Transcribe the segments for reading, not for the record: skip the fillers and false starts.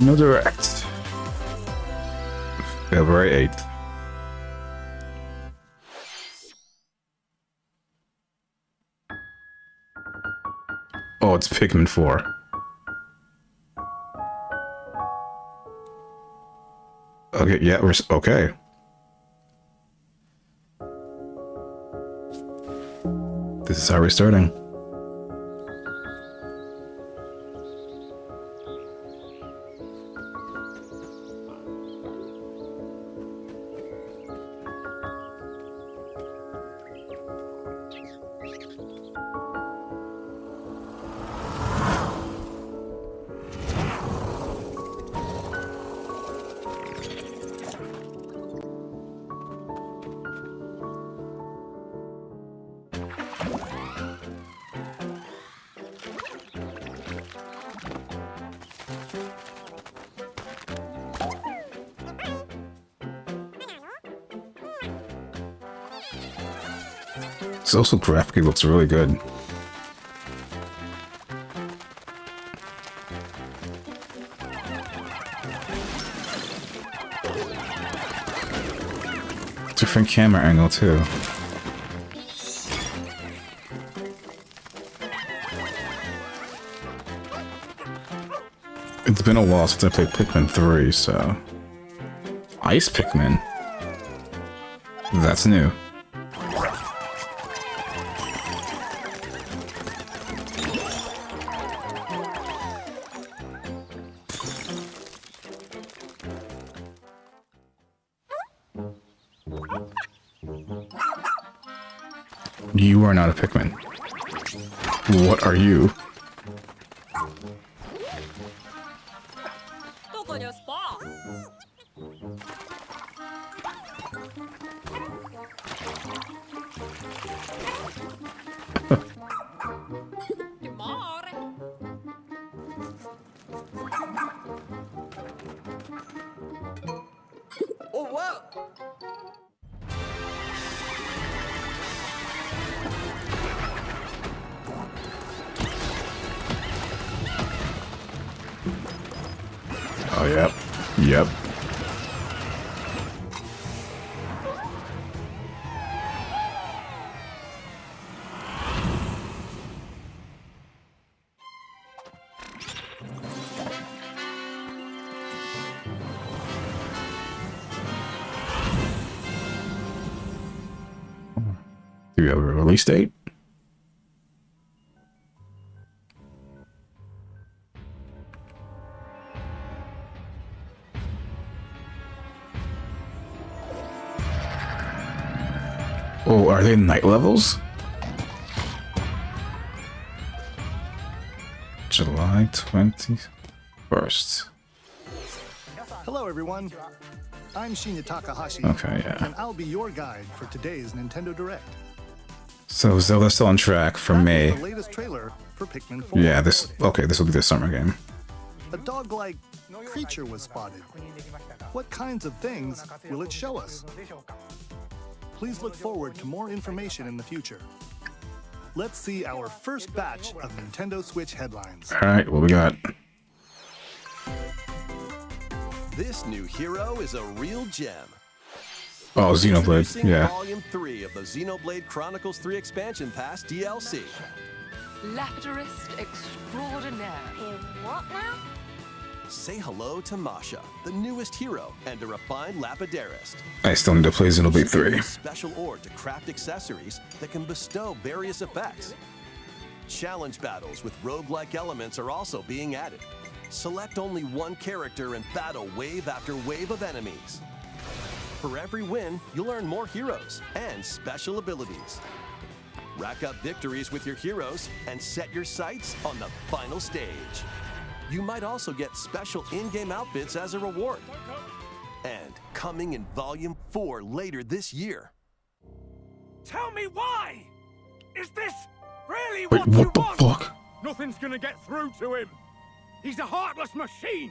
No Direct. February 8th. Oh, it's Pikmin 4. Okay, yeah, we're okay. This is how we're starting. This also graphically looks really good. Different camera angle too. It's been a while since I played Pikmin 3, so... Ice Pikmin? That's new. You are not a Pikmin. What are you? Oh, yep. Yep. Do we have a release date? Oh, are they night levels? July 21st. Hello, everyone. I'm Shinya Takahashi. Okay, yeah. And I'll be your guide for today's Nintendo Direct. So Zelda's still on track for That was May. the latest trailer for Pikmin 4. Yeah, this will be the summer game. A dog-like creature was spotted. What kinds of things will it show us? Please look forward to more information in the future. Let's see our first batch of Nintendo Switch headlines. Alright, what we got? This new hero is a real gem. Oh, Xenoblade, Introducing yeah. Volume 3 of the Xenoblade Chronicles 3 Expansion Pass DLC. Lapidurist extraordinaire. What now? Say hello to Masha, the newest hero and a refined Lapidarist. I still need to play Xenoblade 3. A special ore to craft accessories that can bestow various effects. Challenge battles with roguelike elements are also being added. Select only one character and battle wave after wave of enemies. For every win, you'll earn more heroes and special abilities. Rack up victories with your heroes and set your sights on the final stage. You might also get special in-game outfits as a reward. And coming in Volume 4 later this year. Tell me why! Is this really Wait, what you what the want? fuck? Nothing's gonna get through to him. He's a heartless machine.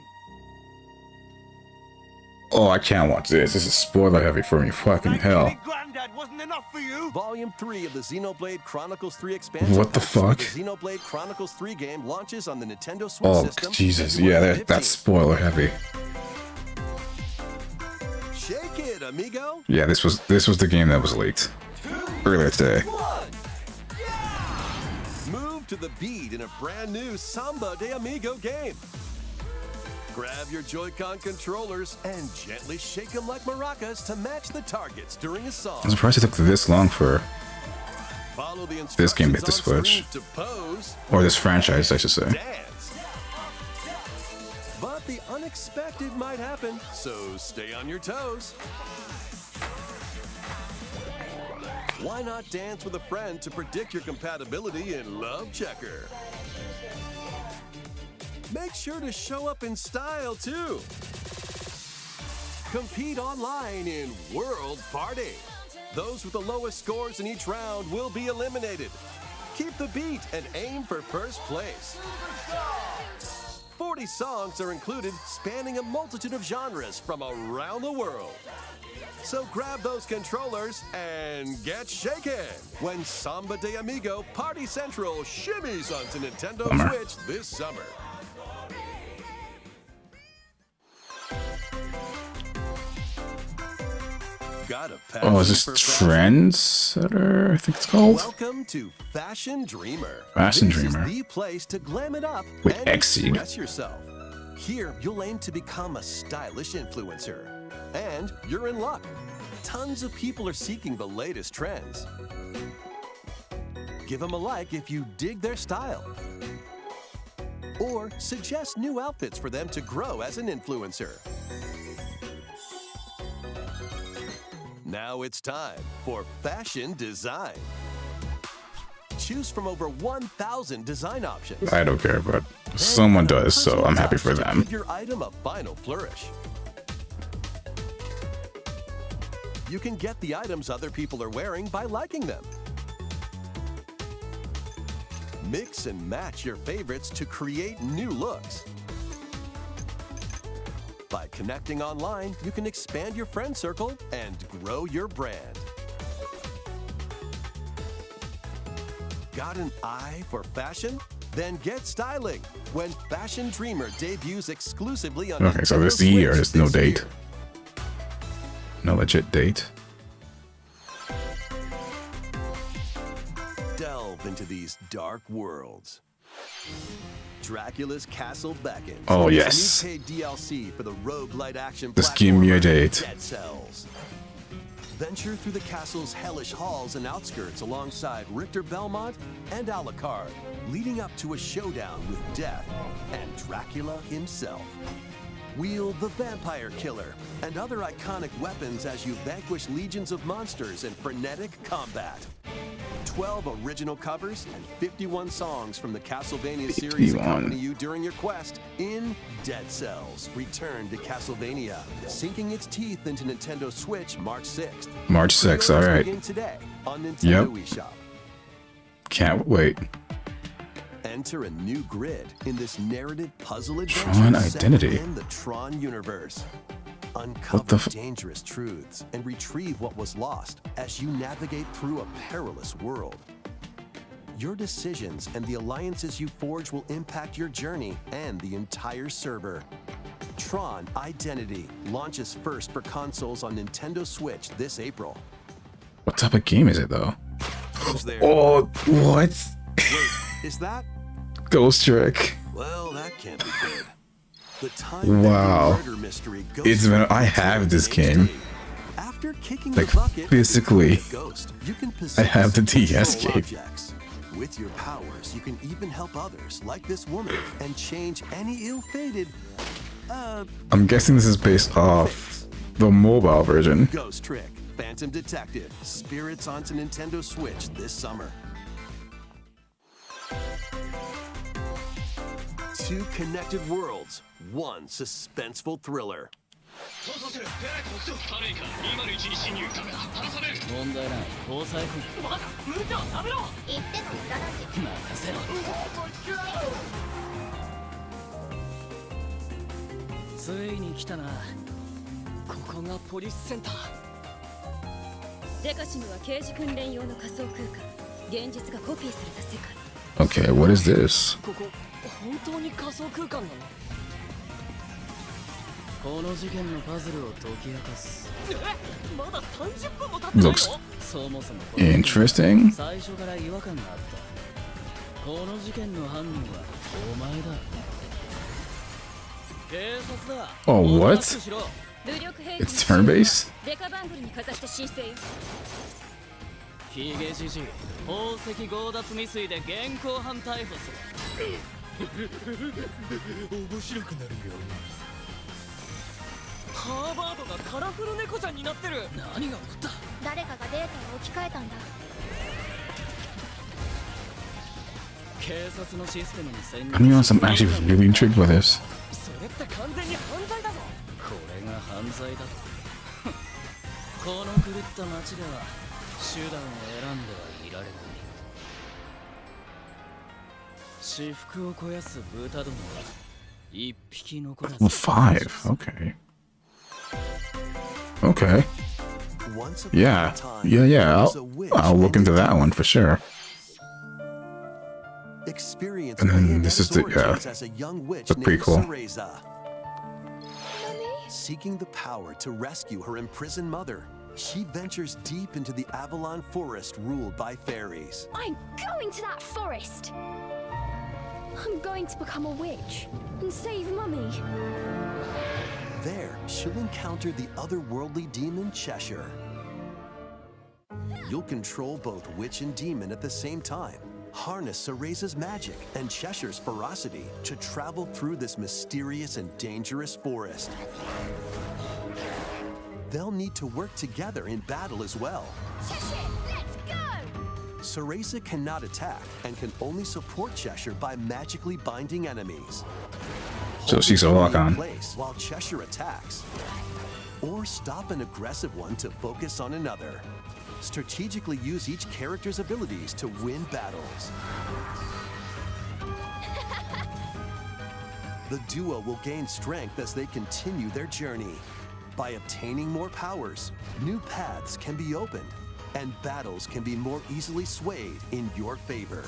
Oh, I can't watch this. This is spoiler heavy for me. Fucking hell. Granddad wasn't enough for you. Volume 3 of the Xenoblade Chronicles 3 expansion. What the pack for fuck? The Xenoblade Chronicles 3 game launches on the Nintendo Switch Oh, system. Jesus. Yeah, that's spoiler heavy. Shake it, amigo. Yeah, this was the game that was leaked earlier today. Move to the beat in a brand new Samba de Amigo game. Grab your Joy-Con controllers and gently shake them like maracas to match the targets during a song. I'm surprised it took this long for Follow the this game to hit the instructions Switch. on screen to pose, or this franchise, I should say. dance. But the unexpected might happen, so stay on your toes. Why not dance with a friend to predict your compatibility in Love Checker? Make sure to show up in style, too. Compete online in World Party. Those with the lowest scores in each round will be eliminated. Keep the beat and aim for first place. 40 songs are included, spanning a multitude of genres from around the world. So grab those controllers and get shaken when Samba de Amigo Party Central shimmies onto Nintendo Bummer. Switch this summer. Got a Oh, is this passion for fashion? Trendsetter? I think it's called. Welcome to Fashion Dreamer. Fashion This Dreamer. is the place to glam it up With and Exceed. express yourself. Here, you'll aim to become a stylish influencer. And you're in luck. Tons of people are seeking the latest trends. Give them a like if you dig their style. Or suggest new outfits for them to grow as an influencer. Now it's time for fashion design. Choose from over 1,000 design options. I don't care, but someone does, so I'm happy for To them. give your item a final flourish. You can get the items other people are wearing by liking them. Mix and match your favorites to create new looks. By connecting online, you can expand your friend circle and grow your brand. Got an eye for fashion? Then get styling when Fashion Dreamer debuts exclusively on Okay, so Nintendo this year, Switch there's no this date. year. No legit date. Delve into these dark worlds. Dracula's Castle Beckons. Oh, is yes. a new paid DLC for the roguelite action Just give me a platformer date. Dead Cells. Venture through the castle's hellish halls and outskirts alongside Richter Belmont and Alucard, leading up to a showdown with Death and Dracula himself. Wield the Vampire Killer and other iconic weapons as you vanquish legions of monsters in frenetic combat. 12 original covers and 51 songs from the Castlevania series 51. accompany you during your quest in Dead Cells. Return to Castlevania, sinking its teeth into Nintendo Switch March 6th. March 6th, Pre-orders alright. begin today on Nintendo Yep. eShop. Can't wait. Enter a new grid in this narrative puzzle adventure Tron set Identity. in the Tron universe. Uncover the f- dangerous truths and retrieve what was lost as you navigate through a perilous world. Your decisions and the alliances you forge will impact your journey and the entire server. Tron Identity launches first for consoles on Nintendo Switch this April. What type of game is it, though? Who's there? Oh, what? Wait, is that? Ghost Trick. Well, that can't be good. The time Wow. murder mystery Ghost It's been- Trick I is have on this HD. game. After kicking Like, the bucket, physically. Ghost, you can I have the possess DS control game. objects. With your powers, you can even help others, like this woman, and change any ill-fated, I'm guessing this is based off the mobile version. Ghost Trick, Phantom Detective, Spirits onto Nintendo Switch this summer. Two connected worlds, one suspenseful thriller. 彼か201に侵入カメラ離される問題ない搭載本まだ無茶はダメろ言っても無駄だし任せろついに来たなここがポリスセンター。デカシムは刑事訓練用の仮想空間。現実がコピーされた世界。Okay, what is this? ここ本当に仮想空間なの？この事件のパズルを解き明かす。まだ30分も経ってないの？ Looks そもそも interesting. 最初から違和感があった。この事件の犯人はお前だ。警察だ。Oh, what? 武力兵器 It's turn-based? デカバングルにかざして申請よ。ヒゲじじい、宝石強奪未遂で現行犯逮捕する。面白くなるよ。ハーバードがカラフル猫ちゃんになってる。何が起こった？誰かがデータを置き換えたんだ。警察のシステムに潜入。 I mean, I'm actually really intrigued by this. それって完全に犯罪だぞ。これが犯罪だと。この狂った街では手段を選んではいられない。私服を肥やす豚どもは一匹残らず。 Well, 5. Okay. Okay. Once upon Yeah. a time, Yeah, yeah. there was a witch I'll look and into a that demon. one for sure. Experience And then this is the- origins as a young witch the named prequel. Cereza. Seeking the power to rescue her imprisoned mother, she ventures deep into the Avalon forest ruled by fairies. I'm going to that forest. I'm going to become a witch and save Mummy. There, she'll encounter the otherworldly demon Cheshire. You'll control both witch and demon at the same time. Harness Cereza's magic and Cheshire's ferocity to travel through this mysterious and dangerous forest. They'll need to work together in battle as well. Cheshire, let's go! Cereza cannot attack and can only support Cheshire by magically binding enemies. So she's a Hold the lock-on. in place while Cheshire attacks. Or stop an aggressive one to focus on another. Strategically use each character's abilities to win battles. The duo will gain strength as they continue their journey. By obtaining more powers, new paths can be opened, and battles can be more easily swayed in your favor.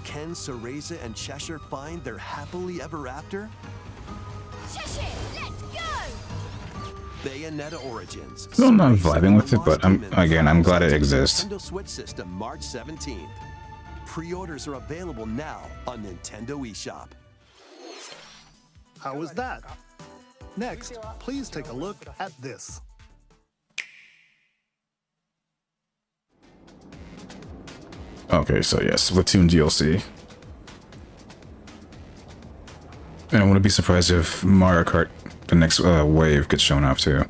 Can Cereza and Cheshire find their happily ever after? Cheshire, let's go! Bayonetta Origins. No, I'm not Cereza vibing and with the it, but Lost Demon I'm glad it comes to exists. Nintendo Switch system March 17th. Pre-orders are available now on Nintendo eShop. How was that? Next, please take a look at this. Okay, so yeah, Splatoon DLC. And I wouldn't be surprised if Mario Kart, the next wave, gets shown off too.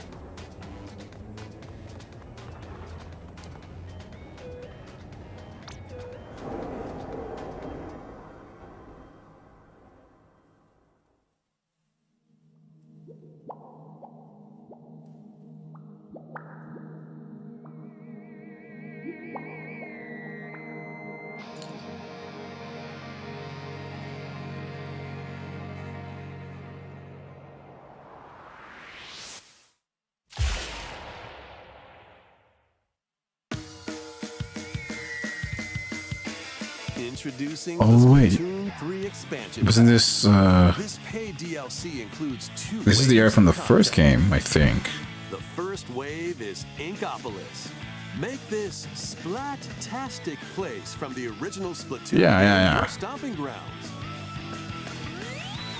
Introducing Oh, the wait. Splatoon 3 expansion. Wasn't this, This paid DLC includes 2 this is the era waves from the of first content. game, I think. The first wave is Inkopolis. Make this splat-tastic place from the original Splatoon Yeah. your stomping grounds.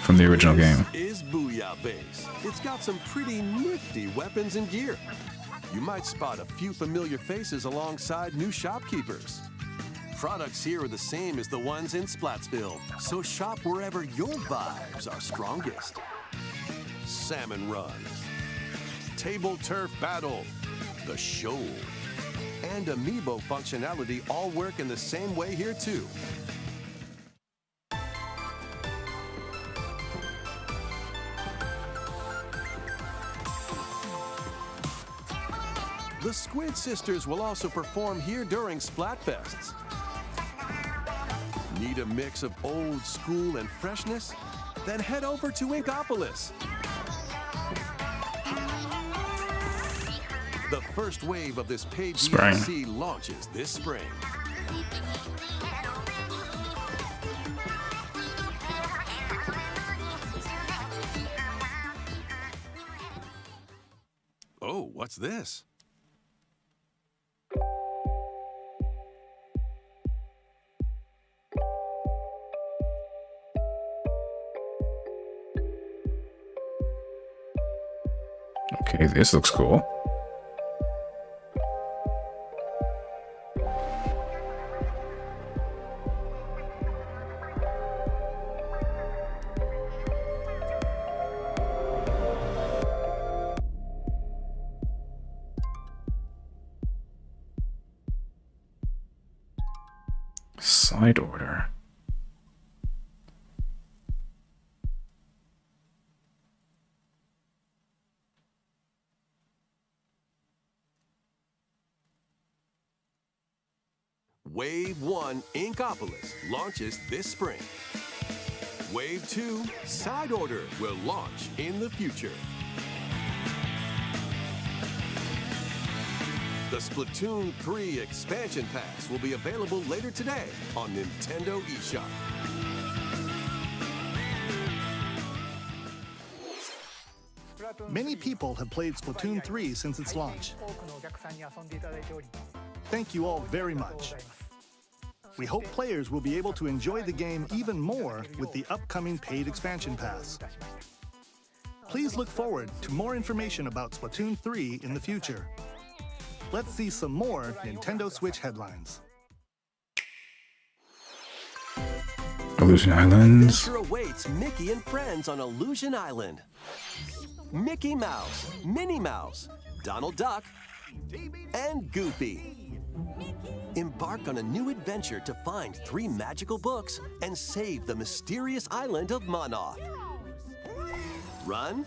From the original game. This is Booyah Base. It's got some pretty nifty weapons and gear. You might spot a few familiar faces alongside new shopkeepers. Products here are the same as the ones in Splatsville, so shop wherever your vibes are strongest. Salmon Run, Table Turf Battle, The Shoal, and Amiibo functionality all work in the same way here too. The Squid Sisters will also perform here during Splatfests. Need a mix of old school and freshness? Then head over to Inkopolis. The first wave of this paid Spring. DLC launches this spring. Oh, what's this? Okay, this looks cool. Side order. Wave 1 Inkopolis launches this spring. Wave 2 Side Order will launch in the future. The Splatoon 3 Expansion Pass will be available later today on Nintendo eShop. Many people have played Splatoon 3 since its launch. Thank you all very much. We hope players will be able to enjoy the game even more with the upcoming paid expansion pass. Please look forward to more information about Splatoon 3 in the future. Let's see some more Nintendo Switch headlines. Illusion Islands. Adventure awaits Mickey and friends on Illusion Island. Mickey Mouse, Minnie Mouse, Donald Duck, and Goofy. Embark on a new adventure to find 3 magical books and save the mysterious island of Monoth. Run,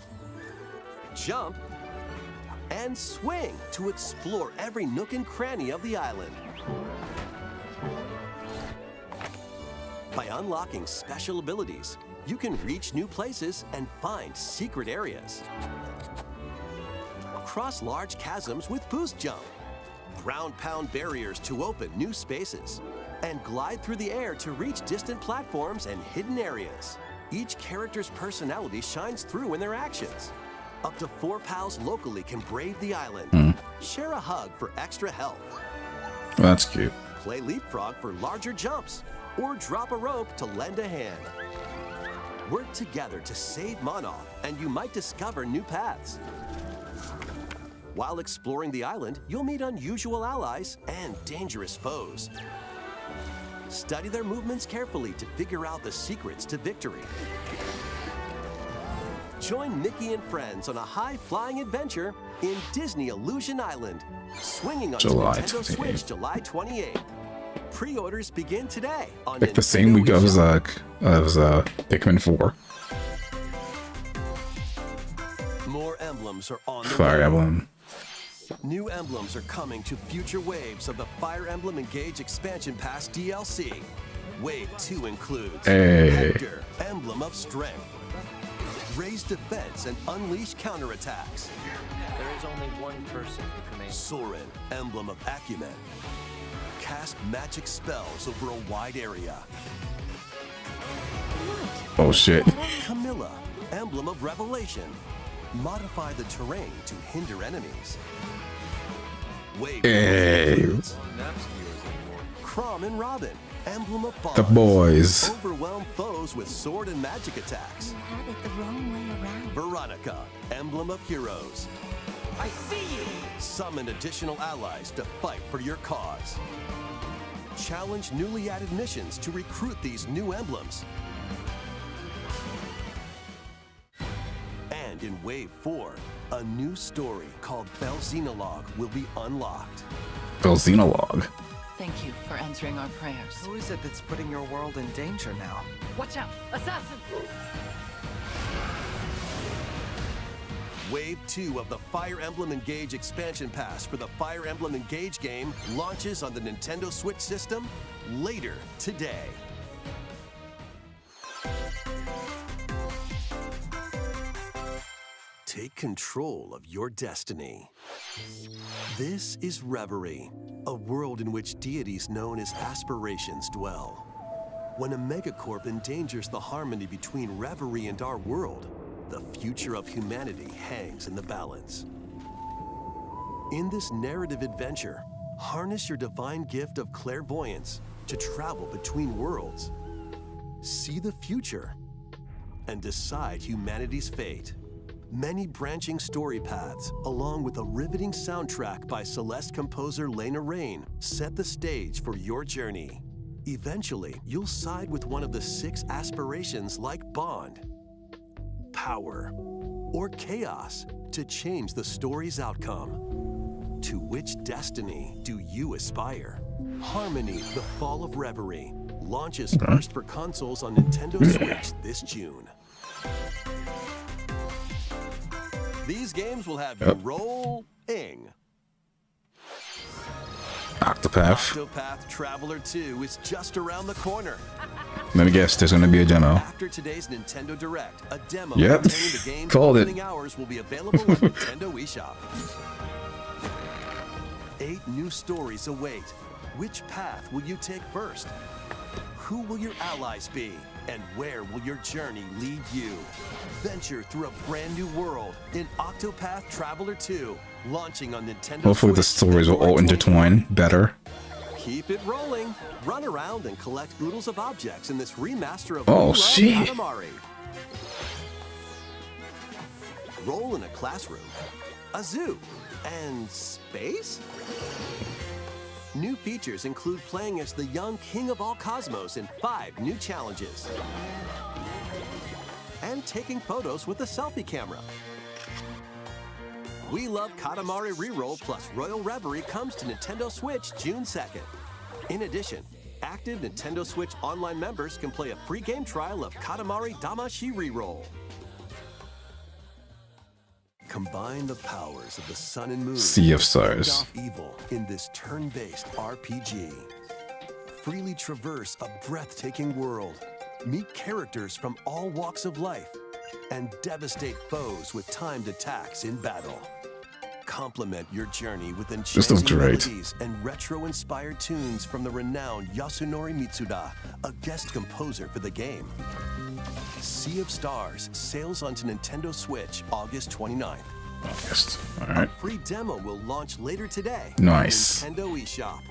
jump, and swing to explore every nook and cranny of the island. By unlocking special abilities, you can reach new places and find secret areas. Cross large chasms with boost jump. Ground-pound barriers to open new spaces. And glide through the air to reach distant platforms and hidden areas. Each character's personality shines through in their actions. Up to 4 pals locally can brave the island. Share a hug for extra health. Well, that's cute. Play leapfrog for larger jumps. Or drop a rope to lend a hand. Work together to save Monoth, and you might discover new paths. While exploring the island, you'll meet unusual allies and dangerous foes. Study their movements carefully to figure out the secrets to victory. Join Mickey and friends on a high-flying adventure in Disney Illusion Island, swinging on July Nintendo 28th. Switch July 28th. Pre-orders begin today on Like the same week Nintendo as Pikmin 4. More emblems are on the Fire way. Emblem. New emblems are coming to future waves of the Fire Emblem Engage Expansion Pass DLC. Wave 2 includes Hey. Hector, Emblem of Strength. Raise defense and unleash counterattacks. There is only one person who commands. Soren, Emblem of Acumen. Cast magic spells over a wide area. Oh shit. Camilla, Emblem of Revelation. Modify the terrain to hinder enemies. Wave Hey. includes Chrom and Robin, Emblem of Bonds. The boys. Overwhelm foes with sword and magic attacks. You had it the wrong way around. Veronica, Emblem of Heroes. I see you! Summon additional allies to fight for your cause. Challenge newly added missions to recruit these new emblems. And in Wave 4, a new story called Belxenologue will be unlocked. Xenologue. Thank you for answering our prayers. Who is it that's putting your world in danger now? Watch out! Assassin! Wave 2 of the Fire Emblem Engage Expansion Pass for the Fire Emblem Engage game launches on the Nintendo Switch system later today. Take control of your destiny. This is Reverie, a world in which deities known as aspirations dwell. When a megacorp endangers the harmony between Reverie and our world, the future of humanity hangs in the balance. In this narrative adventure, harness your divine gift of clairvoyance to travel between worlds, see the future, and decide humanity's fate. Many branching story paths, along with a riveting soundtrack by Celeste composer Lena Raine, set the stage for your journey. Eventually, you'll side with one of the 6 aspirations like Bond, power, or chaos to change the story's outcome. To which destiny do you aspire? Harmony: The Fall of Reverie launches first for consoles on Nintendo Switch this June. These games will have you rolling. Octopath. Octopath Traveler 2 is just around the corner. Let me guess, there's gonna be a demo. After today's Nintendo Direct, a demo Yep. containing the game's Called it. opening hours will be available on Nintendo eShop. 8 new stories await. Which path will you take first? Who will your allies be? And where will your journey lead you? Venture through a brand new world in Octopath Traveler 2, launching on Nintendo Hopefully the Switch stories will all February 29th. intertwine better. Keep it rolling. Run around and collect oodles of objects in this remaster of Oh, We Love shit. Katamari. Roll in a classroom, a zoo, and space? New features include playing as the young king of all cosmos in 5 new challenges. And taking photos with a selfie camera. We Love Katamari Reroll plus Royal Reverie comes to Nintendo Switch June 2nd. In addition, active Nintendo Switch Online members can play a free game trial of Katamari Damacy Reroll. Combine the powers of the sun and moon Sea of to fend Stars. off evil in this turn-based RPG. Freely traverse a breathtaking world, meet characters from all walks of life, and devastate foes with timed attacks in battle. Complement your journey with looks enchanting great. melodies and retro-inspired tunes from the renowned Yasunori Mitsuda, a guest composer for the game. Sea of Stars sails onto Nintendo Switch August 29th. August. Alright. Free demo will launch later today. Nice. On Nintendo eShop.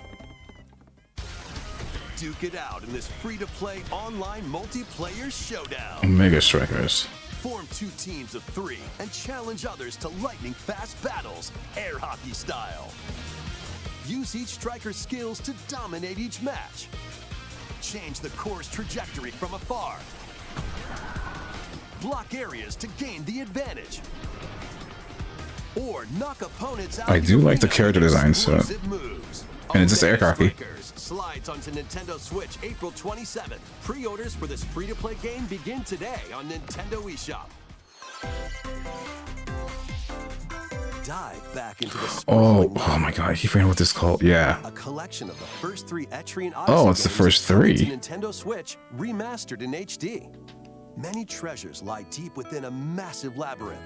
Duke it out in this free-to-play online multiplayer showdown. Omega Strikers. Form 2 teams of 3 and challenge others to lightning-fast battles, air hockey style. Use each striker's skills to dominate each match. Change the course trajectory from afar. Block areas to gain the advantage. Or knock opponents out. I do like the character design, so- Explosive moves. And it's just air Omega hockey. Strikers slides onto Nintendo Switch April 27th. Pre-orders for this free-to-play game begin today on Nintendo eShop. Dive back into the Oh, sprawling oh my god, I keep forgetting what this is called. Yeah. a collection of the first 3 Etrian Oh, Odyssey it's the games first coming 3. to Nintendo Switch, remastered in HD. Many treasures lie deep within a massive labyrinth.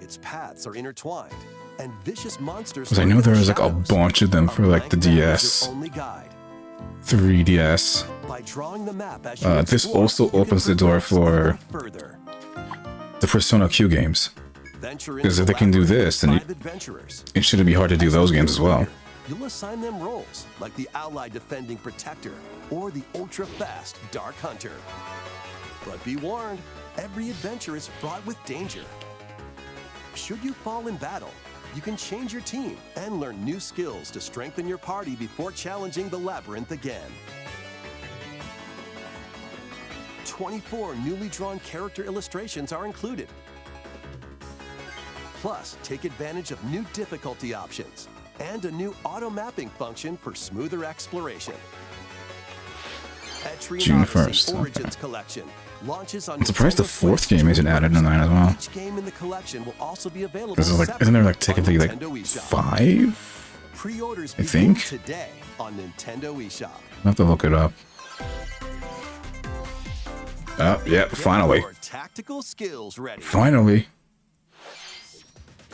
Its paths are intertwined, and vicious monsters. 'Cause I know lurk in there was like a shadows. bunch of them for like the blank map is DS, your only guide. 3DS. By drawing the map as you This explore, also you can opens the door progress a little for further. the Persona Q games. Venture Because into if they can do labyrinth this, then with 5 adventurers. it shouldn't be hard to do those games as well. You'll assign them roles like the Allied Defending Protector or the ultra-fast Dark Hunter. But be warned, every adventure is fraught with danger. Should you fall in battle, you can change your team and learn new skills to strengthen your party before challenging the labyrinth again. 24 newly drawn character illustrations are included. Plus, take advantage of new difficulty options and a new auto-mapping function for smoother exploration. Etrian June Odyssey 1st, okay. Origins Collection launches on I'm surprised the Nintendo 4th Switch game isn't June added in 9 as well. Each game in the collection will also be available. This is like, separately isn't there like on technically like Nintendo eShop. 5? Pre-orders I begin think. today on Nintendo eShop. I'll have to look it up. Oh, yeah, Get finally. your tactical skills ready. Finally.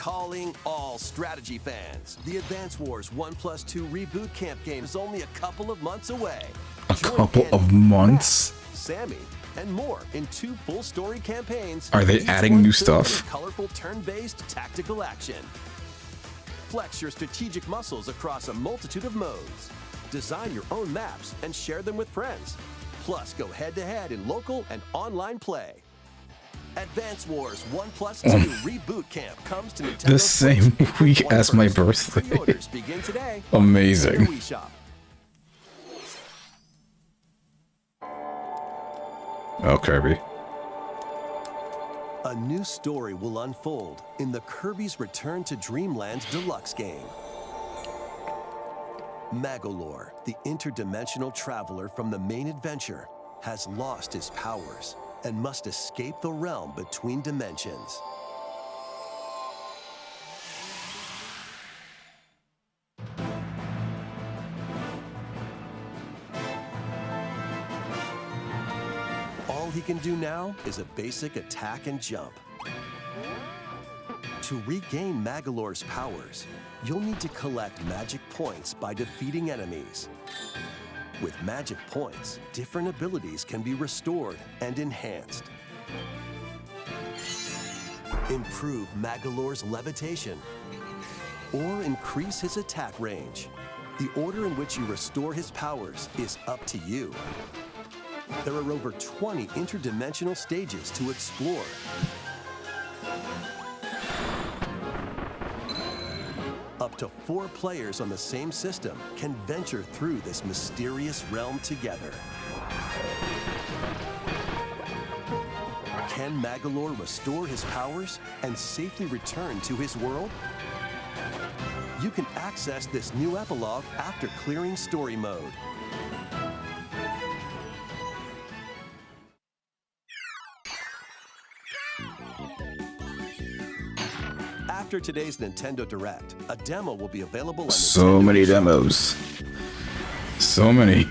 Calling all strategy fans. The Advance Wars 1+2 Reboot Camp game is only a couple of months away. A Join couple Andy, of months? Matt, Sammy, and more in 2 full story campaigns. Are they each adding one new filled stuff? with colorful turn-based tactical action. Flex your strategic muscles across a multitude of modes. Design your own maps and share them with friends. Plus, go head-to-head in local and online play. Advance Wars 1+2 Reboot Camp comes to Nintendo The same Switch week April as my 21st. birthday. Pre-orders begin today. Amazing. Nintendo eShop. Oh, Kirby. A new story will unfold in the Kirby's Return to Dreamland Deluxe game. Magolor, the interdimensional traveler from the main adventure, has lost his powers and must escape the realm between dimensions. All he can do now is a basic attack and jump. To regain Magolor's powers, you'll need to collect magic points by defeating enemies. With magic points, different abilities can be restored and enhanced. Improve Magolor's levitation or increase his attack range. The order in which you restore his powers is up to you. There are over 20 interdimensional stages to explore. Up to 4 players on the same system can venture through this mysterious realm together. Can Magolor restore his powers and safely return to his world? You can access this new epilogue after clearing story mode. After today's Nintendo Direct, a demo will be available on So Nintendo many eShop. demos. So many.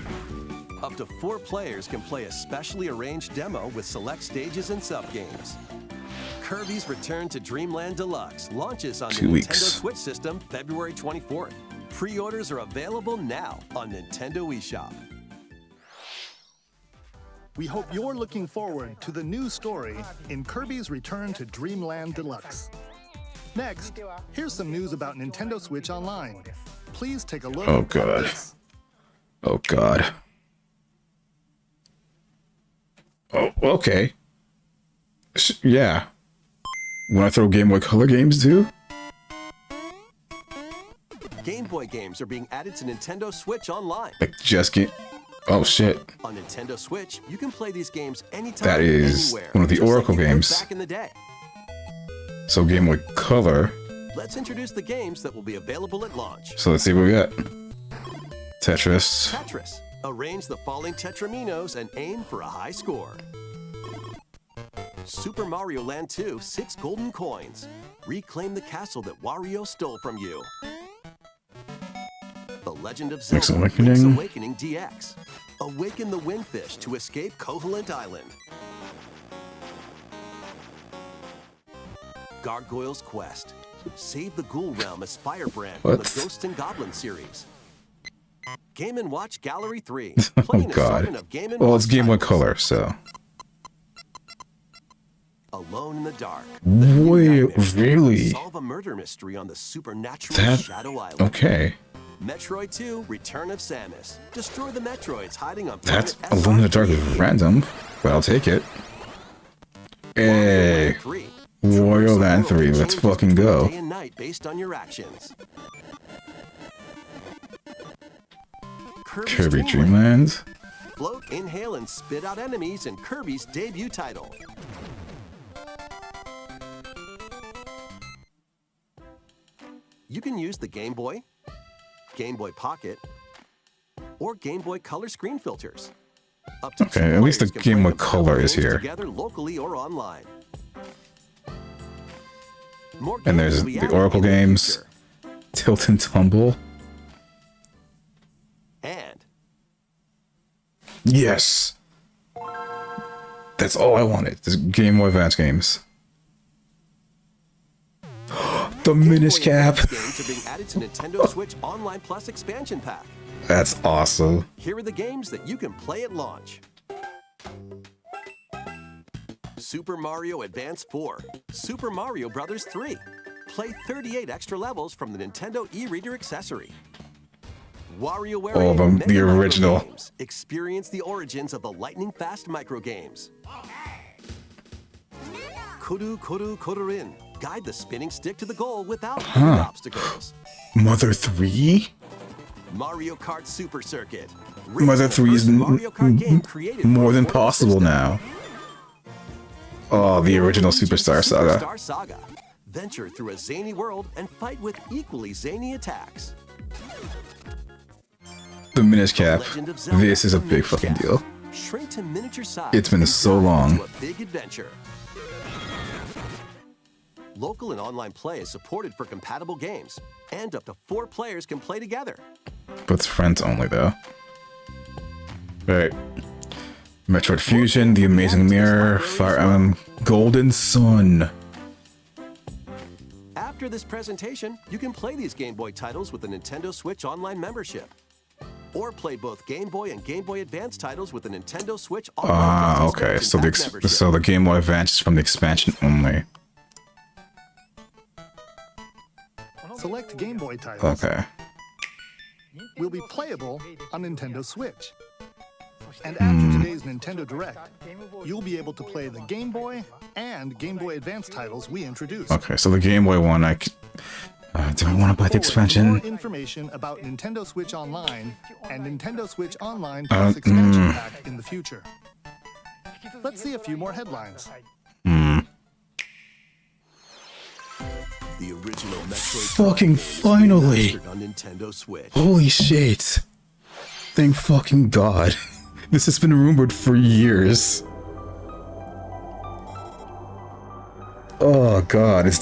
Up to 4 players can play a specially arranged demo with select stages and subgames. Kirby's Return to Dreamland Deluxe launches on 2 the weeks. Nintendo Switch system February 24th. Pre-orders are available now on Nintendo eShop. We hope you're looking forward to the new story in Kirby's Return to Dreamland Deluxe. Next, here's some news about Nintendo Switch Online. Please take a look Oh, at God. this. Oh, God. Oh, okay. Yeah. Want to throw Game Boy Color games too? Game Boy games are being added to Nintendo Switch Online. Like just game. Oh shit. On Nintendo Switch, you can play these games anytime, That is anywhere, one of the just like Oracle you could games. back in the day. So Game Boy Color. Let's introduce the games that will be available at launch. So let's see what we got. Tetris. Tetris. Arrange the falling Tetraminos and aim for a high score. Super Mario Land 2, 6 golden coins. Reclaim the castle that Wario stole from you. The Legend of Link's Zelda, Awakening. Link's Awakening DX. Awaken the Windfish to escape Koholint Island. Gargoyle's Quest. Save the Ghoul Realm as Firebrand from the What? Ghosts and Goblins series. Game & Watch Gallery 3. Oh Playing god. assortment of Game & Well, Watch it's Game Boy titles. Color, so. Alone in the Dark. Wait, really? Solve a murder mystery on the supernatural That- Shadow Island. Okay. Metroid 2: Return of Samus. Destroy the Metroids hiding on That's planet Alone in the Dark SR3. is random, but I'll take it. Hey, Three. Wario Land 3, let's Changes fucking between go. Day and night based on your actions. Kirby Dream Land. Float, inhale, and spit out enemies in Kirby's debut title. You can use the Game Boy, Game Boy Pocket, or Game Boy Color screen filters. Up to Okay, 2 at least the players can Game play Boy the Color is games here. Together locally or online. More And games there's will be the added Oracle in games. future. Tilt and Tumble. And Yes. That's all I wanted. This Game Boy Advance games. The Game Boy Minish Cap. Advance games are being added to Nintendo Switch Online Plus expansion pack. That's awesome. Here are the games that you can play at launch. Super Mario Advance 4, Super Mario Bros. 3. Play 38 extra levels from the Nintendo e-reader accessory. WarioWare Oh, the Mega Micro original. Games. Experience the origins of the lightning-fast micro games. Koru Koru Korurin. Guide the spinning stick to the goal without any obstacles. Mother 3? Mario Kart Super Circuit. Mother 3 is Mario Kart game created more for than the possible system. now. Oh, the original Superstar Saga. Superstar Saga. Venture through a zany world and fight with equally zany attacks. The Minish Cap. Legend of Zelda This is a The big Minish fucking Cap. deal. Shrink to miniature size. It's been and so dive long. into a big adventure. Local and online play is supported for compatible games, and up to 4 players can play together. But it's friends only, though. Right. Metroid Fusion, The Amazing Mirror, Fire Emblem, Golden Sun. After this presentation, you can play these Game Boy titles with the Nintendo Switch Online membership. Or play both Game Boy and Game Boy Advance titles with the Nintendo Switch Online Ah, Plus okay. So expansion pack membership. so the Game Boy Advance is from the expansion only. Select Game Boy titles Okay. will be playable on Nintendo Switch. And after today's Nintendo Direct, you'll be able to play the Game Boy and Game Boy Advance titles we introduced. Okay, so the Game Boy one, do I want to buy the Forward for expansion? more information about Nintendo Switch Online and Nintendo Switch Online Plus expansion pack in the future. Let's see a few more headlines. The original Metroid Fucking Prime games finally. remastered on Nintendo Switch. Holy shit. Thank fucking God. This has been rumored for years. Oh God, it's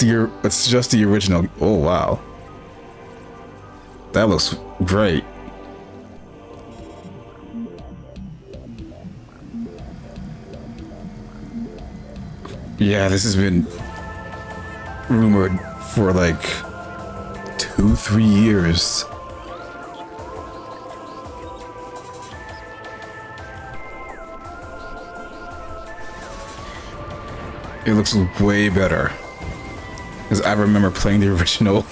just the original. Oh wow. That looks great. Yeah, this has been rumored for like 2-3 years. It looks way better. Because I remember playing the original,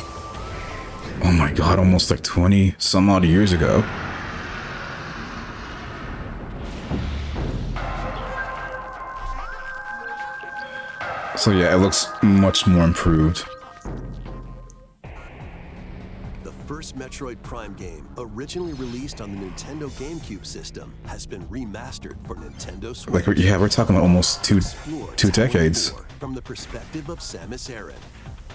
oh my God, almost like 20 some odd years ago. So yeah, it looks much more improved. The first Metroid Prime game, originally released on the Nintendo GameCube system, has been remastered for Nintendo Switch. Like, yeah, we're talking about almost two Explore decades. Town War from the perspective of Samus Aran.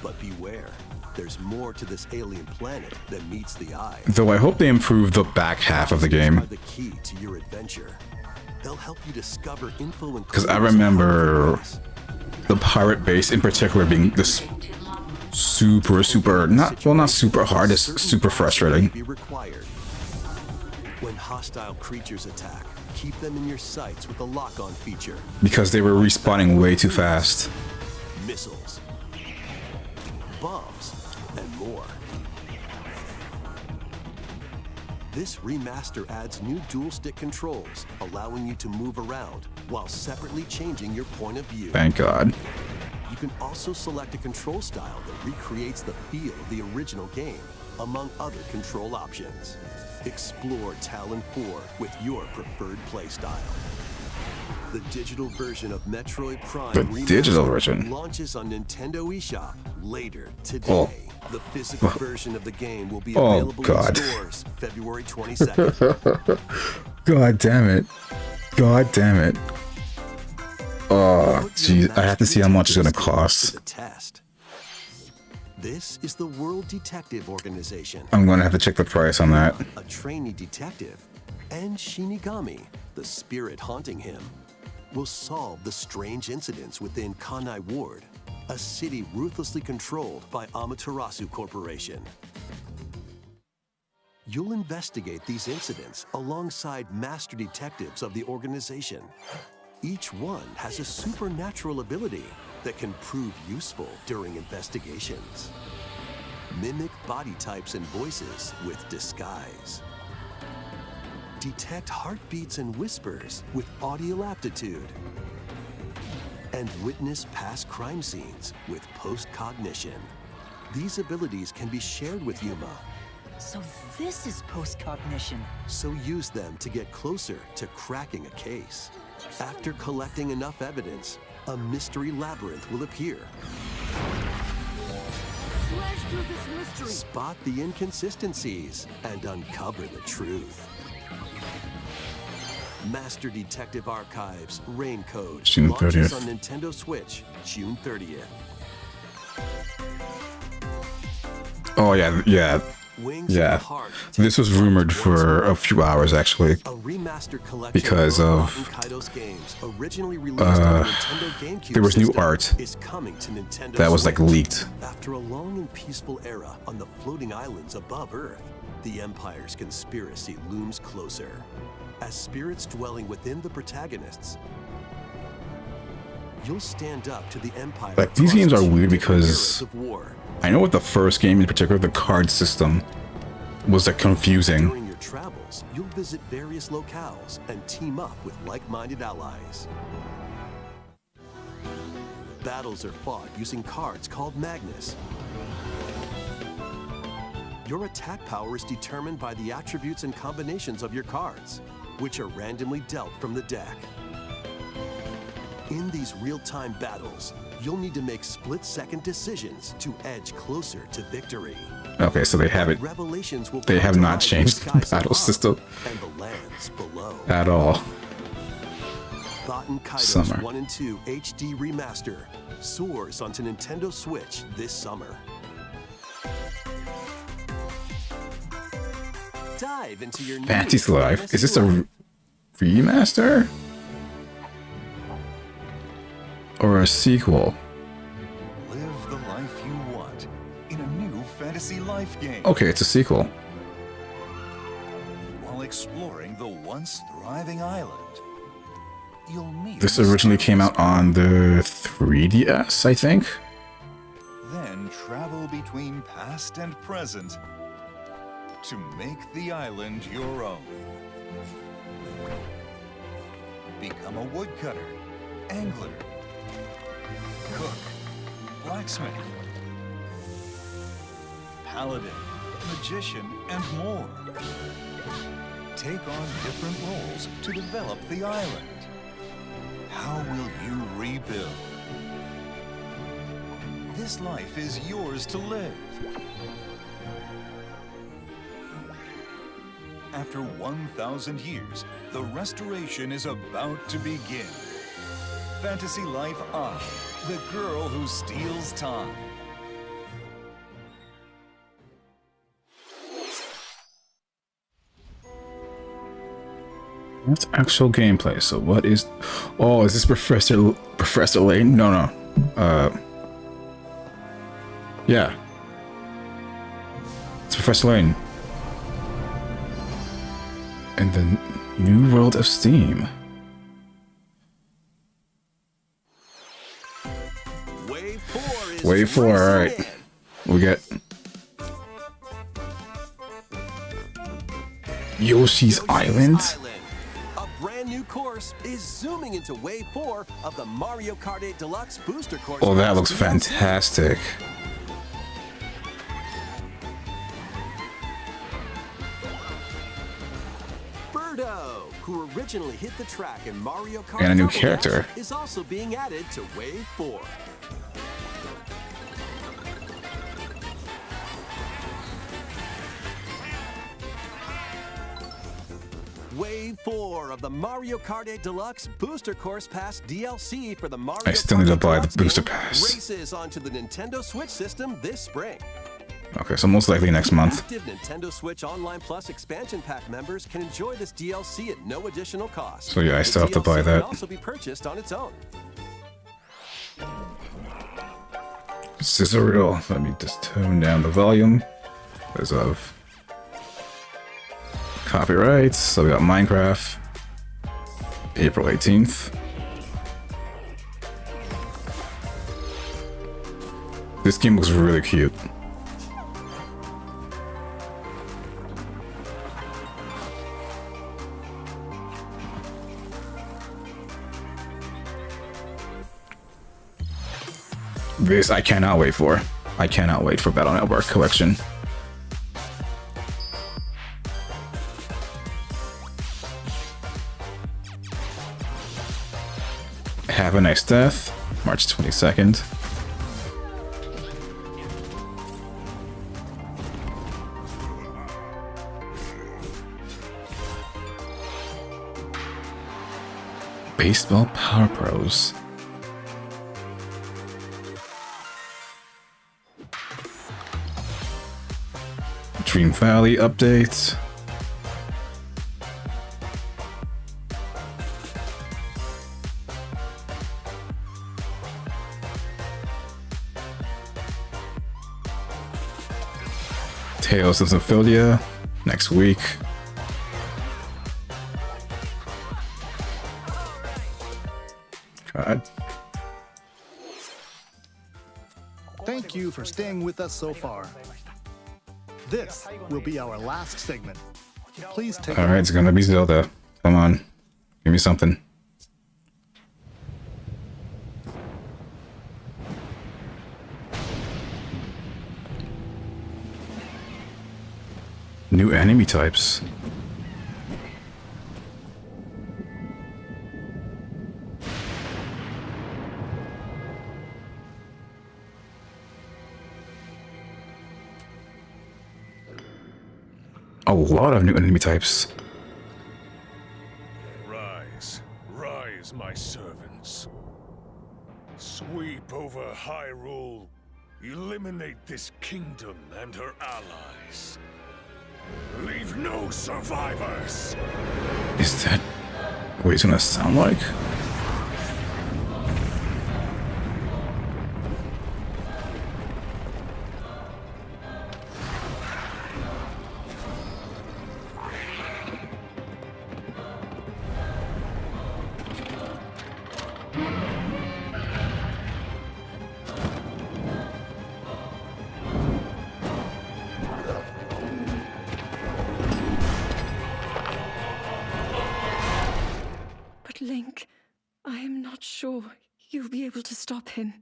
But beware, there's more to this alien planet than meets the eye. Though I hope they improve the back half of the Are game. the key to your adventure. They'll help you discover info and 'Cause I clues remember about the The pirate base in particular being this super not super hard, it's super frustrating. be required. When hostile creatures attack, keep them in your sights with the lock-on feature. Because they were respawning way too fast. Missiles, bombs, and more. This remaster adds new dual-stick controls, allowing you to move around while separately changing your point of view. Thank God. You can also select a control style that recreates the feel of the original game, among other control options. Explore Talon 4 with your preferred playstyle. The digital version of Metroid Prime The Remastered digital version? launches on Nintendo eShop later today. Oh. The physical version of the game will be Oh, available God. in stores February 22nd. God damn it. God damn it. Oh, geez, I have to see how much it's gonna To cost. the test. This is the World Detective Organization. I'm gonna have to check the price on that. A trainee detective and Shinigami, the spirit haunting him, will solve the strange incidents within Kanai Ward, a city ruthlessly controlled by Amaterasu Corporation. You'll investigate these incidents alongside master detectives of the organization. Each one has a supernatural ability that can prove useful during investigations. Mimic body types and voices with disguise. Detect heartbeats and whispers with audio aptitude. And witness past crime scenes with post-cognition. These abilities can be shared with Yuma. So this is post-cognition. So use them to get closer to cracking a case. After collecting enough evidence, a mystery labyrinth will appear. Slash through this mystery. Spot the inconsistencies and uncover the truth. Master Detective Archives Rain Code June launches 30th. on Nintendo Switch June 30th. Oh yeah. Wings of Yeah, the Heart this was rumored for a few hours actually, a remastered collection because of Kaido's games originally released on the Nintendo GameCube there was new system art is coming to Nintendo that was like Switch. leaked. After a long and peaceful era on the floating islands above Earth, the Empire's conspiracy looms closer. As spirits dwelling within the protagonists, you'll stand up to the Empire. Like, these across games are two weird different because eras of war. I know with the first game in particular, the card system was like confusing. During your travels, you'll visit various locales and team up with like-minded allies. Battles are fought using cards called Magnus. Your attack power is determined by the attributes and combinations of your cards, which are randomly dealt from the deck. In these real-time battles, you'll need to make split-second decisions to edge closer to victory. Okay, so they have it. Revelations will They have come to not light changed in the skies battle above system and the lands below. at all. Baten Kaitos Summer. 1 and 2 HD Remaster soars onto Nintendo Switch this summer. Dive into your new Fantasy Life. fantasy Is this a life. remaster? Or a sequel? Live the life you want in a new Fantasy Life game Okay, it's a sequel. while exploring the once thriving island. You'll meet This originally came out on the 3DS, I think. then travel between past and present to make the island your own. Become a woodcutter, angler, cook, blacksmith, paladin, magician, and more. Take on different roles to develop the island. How will you rebuild? This life is yours to live. After 1,000 years, the restoration is about to begin. Fantasy Life I, the girl who steals time. That's actual gameplay. So what is... Oh, is this Professor Lane? No. Yeah. It's Professor Lane. And the New World of Steam. Wave 4 is Wave 4, racing alright. in. We get... Yoshi's Island? A brand new course is zooming into Wave 4 of the Mario Kart 8 Deluxe Booster Course. Oh, that looks DLC. fantastic. Birdo, who originally hit the track in Mario Kart And a new Double Dash, character. is also being added to Wave 4. Wave 4 of the Mario Kart 8 Deluxe Booster Course Pass DLC for the Mario I still Kart need to buy the Deluxe booster game pass. races onto the Nintendo Switch system this spring. Okay, so most likely next month. Active Nintendo Switch Online Plus expansion pack members can enjoy this DLC at no additional cost. So yeah, I The still have to DLC buy that. Can also be purchased on its own. Sizzle. Let me just tone down the volume because of copyrights. So we got Minecraft, April 18th. This game looks really cute. This I cannot wait for. I cannot wait for Battle Network Collection. Have a Nice Death, March 22nd. Baseball Power Pros. Dream Valley updates. Tales of Symphilia next week. God. Thank you for staying with us so far. This will be our last segment. Please take Alright, it's gonna be Zelda. Come on. Give me something. New enemy types. A lot of new enemy types. Rise, rise, my servants. Sweep over Hyrule. Eliminate this kingdom and her allies. Leave no survivors. Is that what it's gonna sound like? But Link, I am not sure you'll be able to stop him.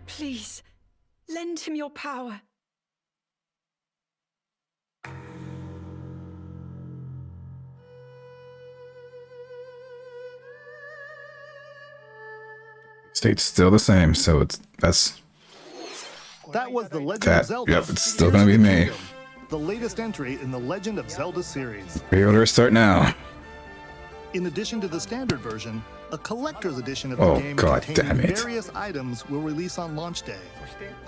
Please, lend him your power. State's still the same, so that's That was the Legend that. of Zelda. Yep, it's still gonna be me. The latest entry in the Legend of Zelda series. Pre-order start now. In addition to the standard version, a collector's edition of Oh, the game God containing damn it. various items will release on launch day.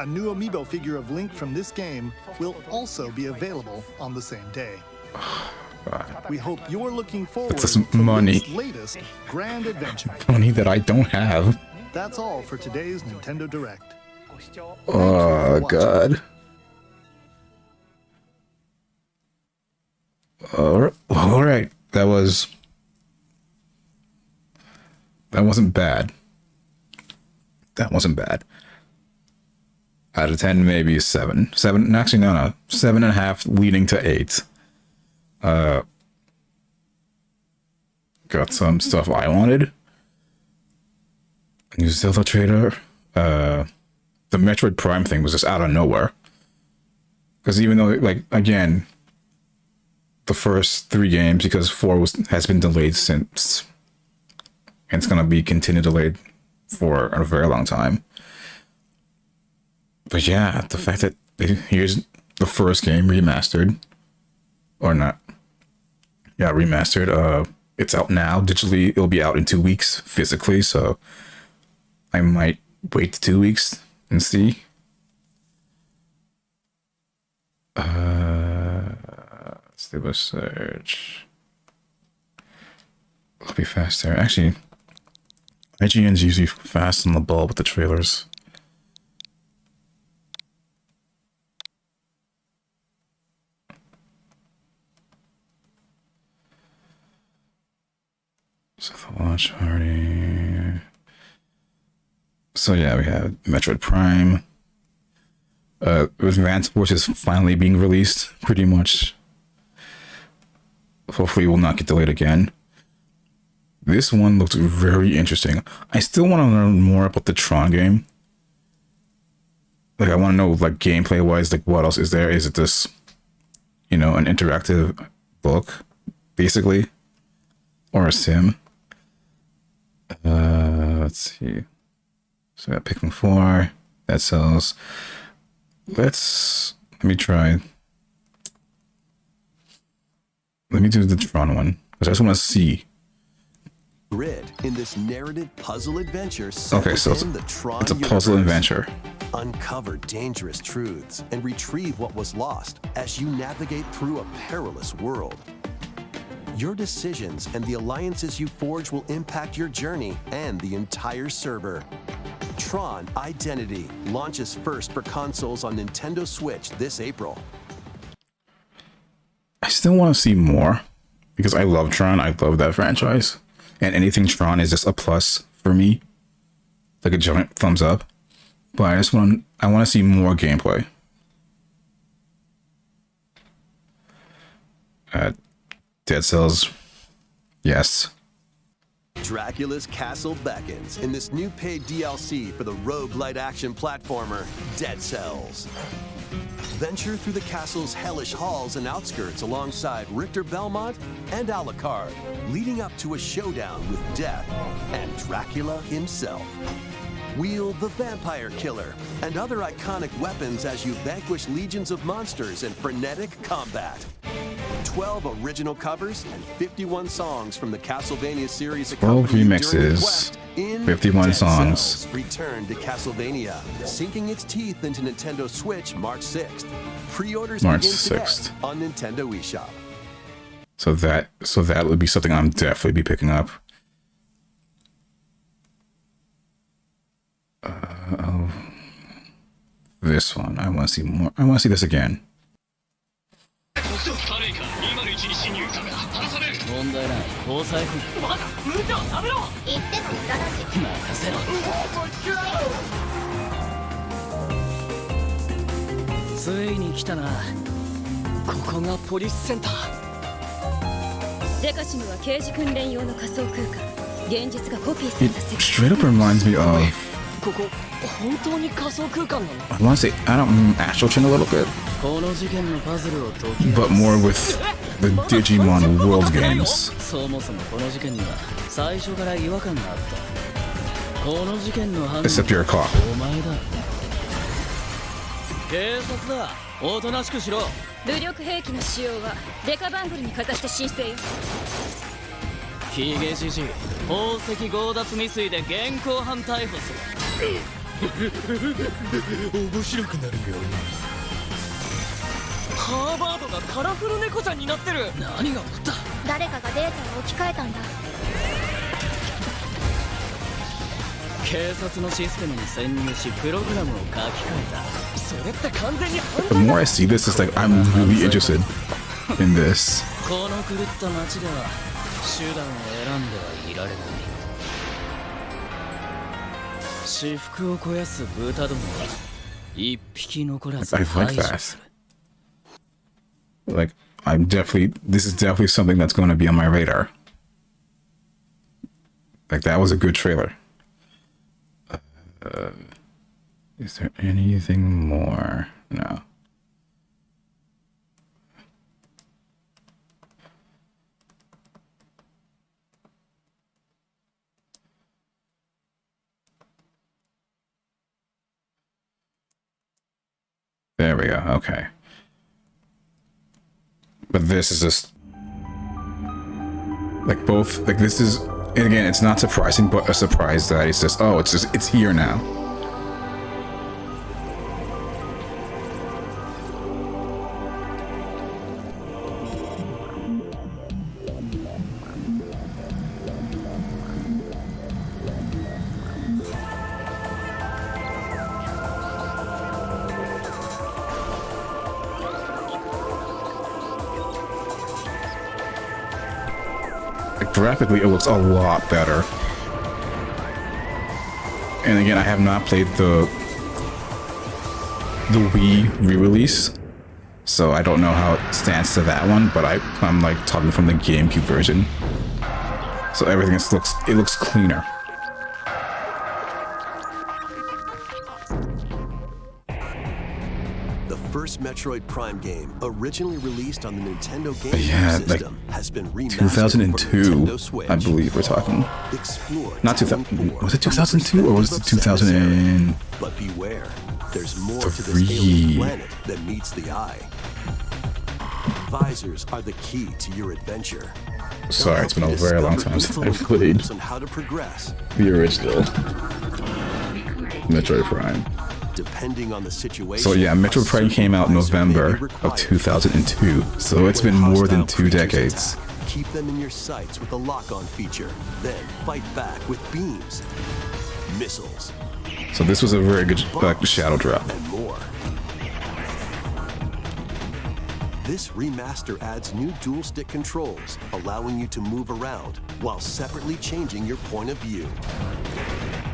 A new amiibo figure of Link from this game will also be available on the same day. We hope you're looking forward It's some to money. Link's latest grand adventure. Money that I don't have. That's all for today's Nintendo Direct. Oh God. All right. That wasn't bad. That wasn't bad. Out of 10, maybe 7. 7. Actually, no. 7.5, leading to 8. Got some stuff I wanted. New Zelda trailer. The Metroid Prime thing was just out of nowhere. Because even though, like, again, the first 3 games, because 4 has been delayed since, and it's gonna be continued delayed for a very long time. But yeah, the fact that here's the first game remastered, or not, yeah, remastered. It's out now digitally. It'll be out in 2 weeks physically, so I might wait 2 weeks and see. Let's do a search. It'll be faster. Actually, IGN's usually fast on the ball with the trailers. So the launch party. So yeah, we have Metroid Prime. Advance Wars is finally being released, pretty much. Hopefully it will not get delayed again. This one looks very interesting. I still want to learn more about the Tron game. Like, I want to know, like, gameplay-wise, like, what else is there? Is it this, you know, an interactive book, basically? Or a sim? Let's see. So I got Pikmin 4. That sells. Let me try. Let me do the Tron one, because I just want to see. Grid in this narrative puzzle adventure. Okay, so it's a puzzle adventure. Uncover dangerous truths and retrieve what was lost as you navigate through a perilous world. Your decisions and the alliances you forge will impact your journey and the entire server. Tron Identity launches first for consoles on Nintendo Switch this April. I still want to see more because I love Tron. I love that franchise. And anything Tron is just a plus for me. Like a giant thumbs up. But I want to see more gameplay. Dead Cells. Yes. Dracula's Castle beckons in this new paid DLC for the roguelite action platformer, Dead Cells. Venture through the castle's hellish halls and outskirts alongside Richter Belmont and Alucard, leading up to a showdown with Death and Dracula himself. Wield the Vampire Killer and other iconic weapons as you vanquish legions of monsters in frenetic combat. 12 original covers and 51 songs from the Castlevania series. 12 remixes, 51 songs. Return to Castlevania, sinking its teeth into Nintendo Switch March 6th. Pre-orders March begin 6th. today on Nintendo eShop. So that would be something I'm definitely be picking up. This one, I want to see more. I want to see this again. 問題ない交際費まだ無茶は食べろ言ってた無駄だし任せろついに来たなここがポリスセンターデカシムは刑事訓練用の仮想空間現実がコピーされた世界 Straight up reminds me of ここ本当に仮想空間なの I want to say Astral Chain a little bit, この事件のパズルを解き but more with the Digimon World games. そもそもこの事件には最初から違和感があったこの事件の犯人 Except you're a cop. お前だ警察だおとなしくしろ武力兵器の使用はデカバングルにかざして申請よヒゲじじい宝石強奪未遂で現行犯逮捕する面白くなるよハーバードがカラフル猫ちゃんになってる何が起こった誰かがデータを置き換えたんだ警察のシステムに潜入しプログラムを書き換えたそれって完全に The more I see this, it's like I'm really interested in this. この狂った街では手段を選んではいられない私服を肥やす豚どもは一匹残らず I like that. Like, this is definitely something that's going to be on my radar. Like, that was a good trailer. Is there anything more? No. There we go. Okay. But this is just like both, like this is, and again, it's not surprising, but a surprise that it's just, oh, it's here now. like graphically, it looks a lot better. And again, I have not played the Wii re-release, so I don't know how it stands to that one. But I'm like talking from the GameCube version, so everything looks cleaner. The first Metroid Prime game, originally released on the Nintendo But GameCube yeah, like system, has been remastered 2002, for Nintendo Switch. I believe we're talking. Explore Not 2000. Was it 2002 or was it 2000? But beware, there's more to this alien planet than meets the eye. Visors are the key to your adventure. Sorry, it's been a very long time since I've played on how to progress. the original Metroid Prime. Depending on the situation. So yeah, Metroid Prime came out in November of 2002, so it's been more than 2 decades. Keep them in your sights with the lock-on feature. Then fight back with beams, missiles, So this was a very good shadow drop. and more. This remaster adds new dual-stick controls, allowing you to move around while separately changing your point of view.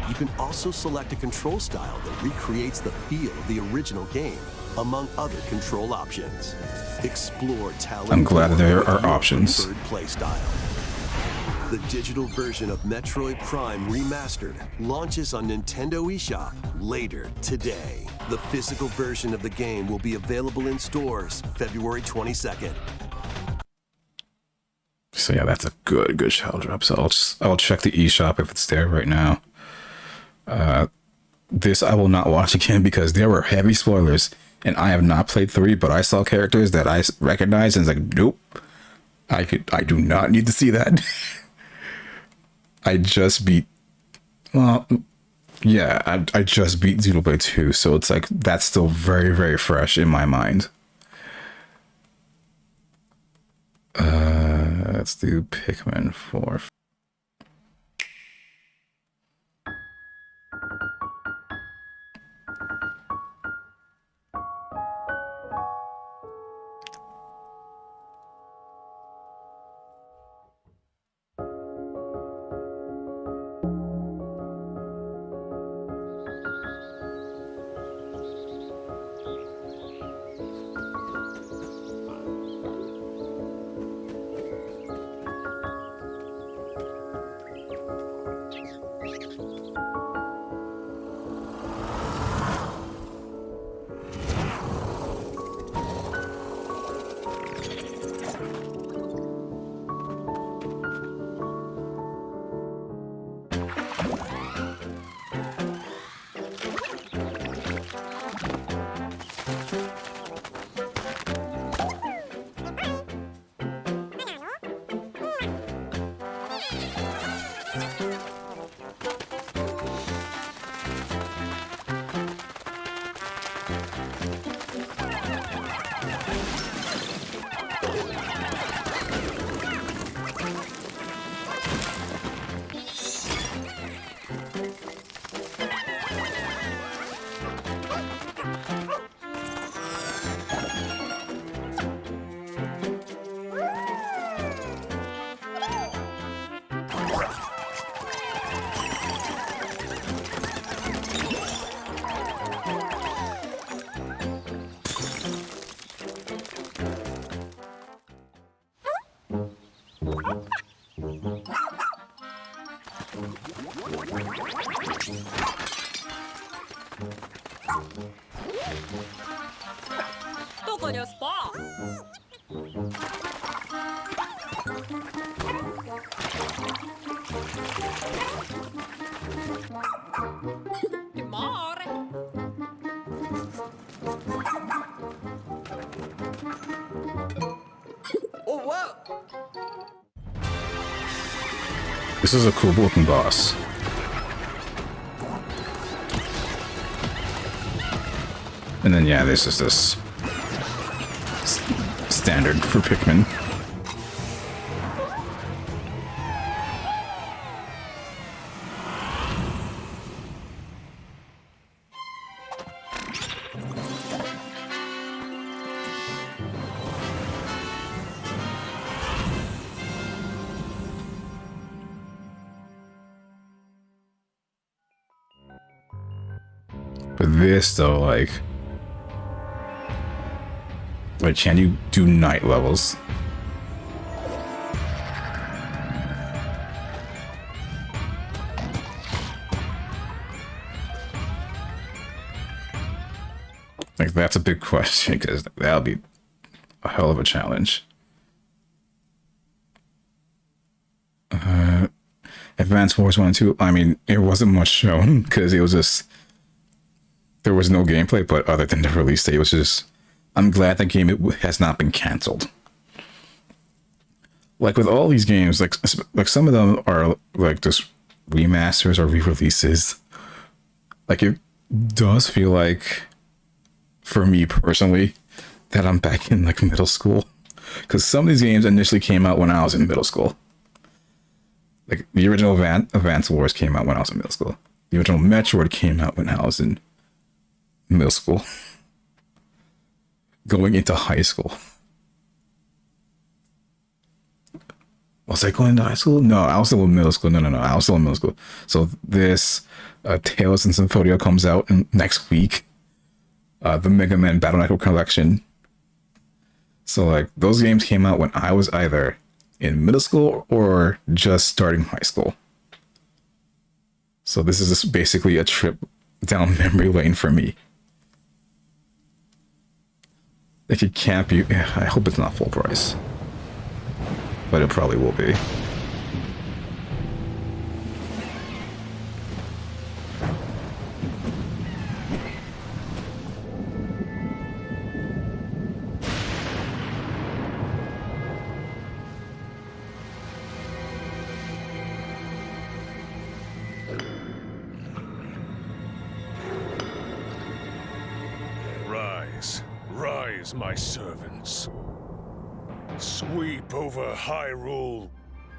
You can also select a control style that recreates the feel of the original game, among other control options. Explore Talon. I'm glad there are your options. preferred play style. The digital version of Metroid Prime Remastered launches on Nintendo eShop later today. The physical version of the game will be available in stores February 22nd. So yeah, that's a good shadow drop. So I'll check the eShop if it's there right now. This I will not watch again because there were heavy spoilers, and I have not played 3, but I saw characters that I recognized and it's like, nope, I do not need to see that. I just beat, well, yeah, I just beat Xenoblade 2, so it's like that's still very fresh in my mind. Let's do Pikmin 4. This is a cool looking boss. And then yeah, this is this standard for Pikmin. But this though, like can you do night levels? Like, that's a big question, because that'll be a hell of a challenge. Advance Wars 1 and 2, I mean, it wasn't much shown, because it was just, there was no gameplay, but other than the release date, it was just, I'm glad that game has not been cancelled. Like, with all these games, like some of them are, like, just remasters or re-releases. Like, it does feel like, for me personally, that I'm back in like middle school, because some of these games initially came out when I was in middle school. Like the original Advance Wars came out when I was in middle school. The original Metroid came out when I was in middle school, going into high school. Was I going into high school? No, I was still in middle school. No, I was still in middle school. So this Tales and Symphonia comes out next week. The Mega Man Battle Network Collection. So like those games came out when I was either in middle school or just starting high school. So this is just basically a trip down memory lane for me. Like, it can't be, I hope it's not full price, but it probably will be. Rise, my servants. Sweep over Hyrule.